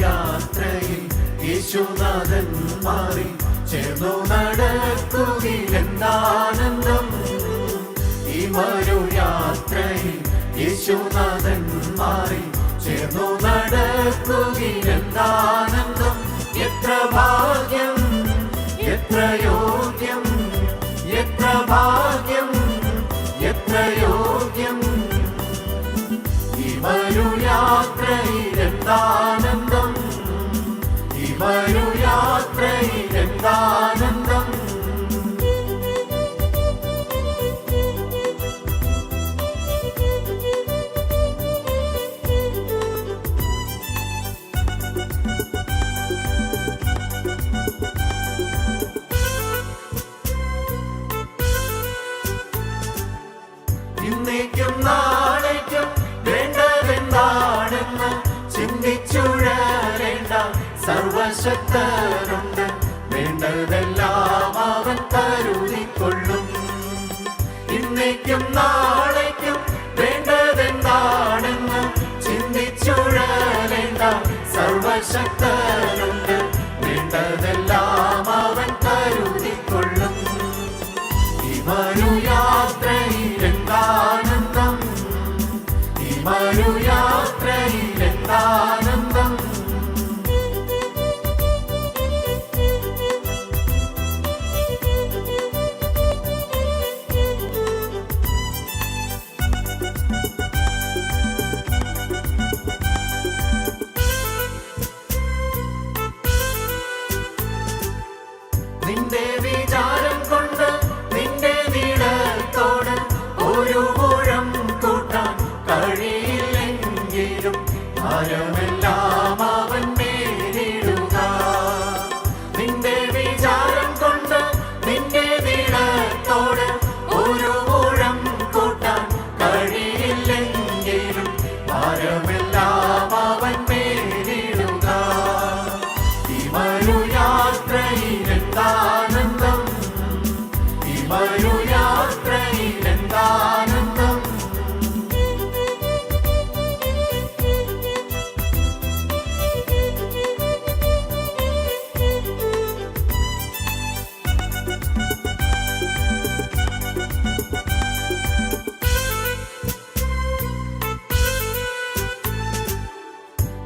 യാത്രയിൽ യേശുനാഥൻ മാറി ചേർന്നു നടക്കുകയാനന്ദം. ഈ യാത്രയിൽ യേശുനാഥൻ മാറി ചേർന്നു നടക്കുകയാനന്ദം. എത്ര ഭാഗ്യം, എത്ര യോഗ്യം, എത്ര ഭാഗ്യം, എത്ര യോഗ്യം. ഈ യാത്രയിൽ എന്താനന്ദം, ഈ യാത്രയിൽ എന്താനന്ദം. ഇന്നേക്കും നാളേക്കും വേണ്ടതെന്താണെന്ന് ചിന്തിച്ചുഴലേണ്ട സർവശക്തനുണ്ട്. വേണ്ടതെല്ലാം അവൻ കരുതിക്കൊള്ളും. ഇന്നേക്കും നാളേക്കും വേണ്ടതെന്താണെന്ന് ചിന്തിച്ചുഴലേണ്ട സർവശക്തനുണ്ട്. വേണ്ടതെല്ലാം അവൻ കരുതിക്കൊള്ളും. ഈ യാത്രയിൽ എന്താനന്ദം, ഈ യാത്രയിൽ എന്താനന്ദം. നിന്റെ വിചാരം കൊണ്ട് നിന്റെ നീളത്തോട് ഒരു മുഴം കൂട്ടാൻ കഴിയില്ലെങ്കിലും ഭാരമെല്ലാം അവൻ മേലിടുക. നിന്റെ വിചാരം കൊണ്ട് നിന്റെ നീളത്തോട് ഒരു മുഴം കൂട്ടാൻ കഴിയില്ലെങ്കിലും ഭാരമെല്ലാം അവൻ മേലിടുക. ഈ യാത്രയിൽ എന്താനന്ദം, ഈ യാത്രയിൽ എന്താനന്ദം.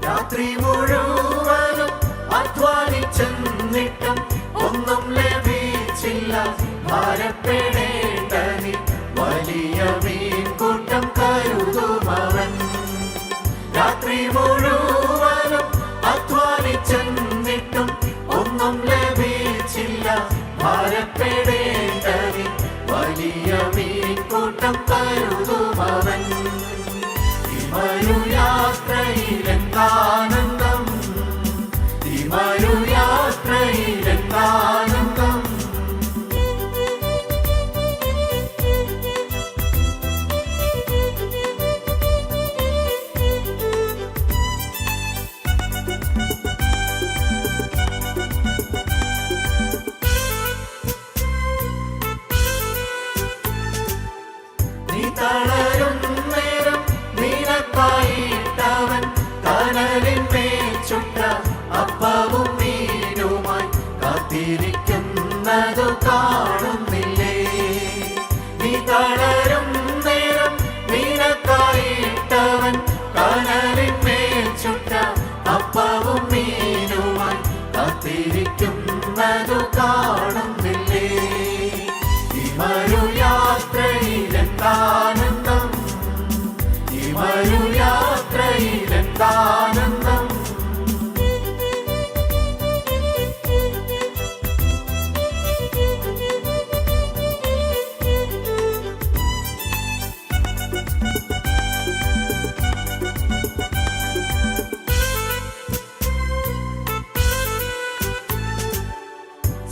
രാത്രി മുഴുവനും അധ്വാനിച്ചെന്നിട്ടും ഒന്നും ലഭിച്ചില്ല. ഭാരപ്പെടേണ്ട നീ, വലിയ മീൻകൂട്ടം കരുതുമവൻ. രാത്രി മുഴുവനും അധ്വാനിച്ചെന്നിട്ടും ഒന്നും ലഭിച്ചില്ല. ഭാരപ്പെടേണ്ട നീ, വലിയ മീൻകൂട്ടം കരുതുമവൻ. ഈ യാത്രയിൽ എന്താനന്ദം, ഈ യാത്രയിൽ എന്താനന്ദം. നീ തളരും നേരം നിനക്കായിട്ടവൻ കനലിന്മേൽ ചുട്ട അപ്പവും മീനുമായി കാത്തിരിക്കുന്നതു കാണുന്നില്ലേ? നീ തളരും നേരം നിനക്കായിട്ടവൻ കനലിന്മേൽ ചുട്ട അപ്പവും മീനുമായി കാത്തിരിക്കുന്നതു കാണുന്നില്ലേ? ഈ യാത്രയിൽ എന്താനന്ദം, ഈ യാത്രയിൽ എന്താനന്ദം.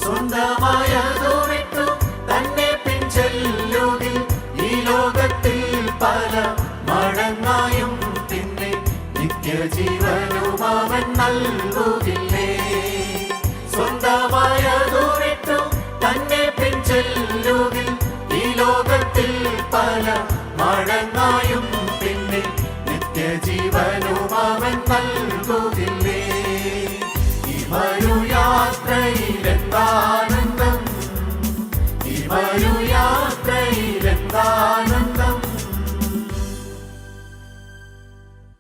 സ്വന്തമായതു വിട്ടു തന്നെ പിൻചെല്ലുകിൽ ഈ ലോകത്തിൽ പല മടങ്ങായും പിന്നെ നിത്യജീവനും അവൻ നൽകുകില്ലേ? സ്വന്തമായതു വിട്ടു മടങ്ങായും പിന്നെ നിത്യജീവനും അവൻ നൽകുകില്ലേ. ഈ മരുയാത്രയിലെന്താനന്ദം, ഈ മരുയാത്രയിലെന്താനന്ദം.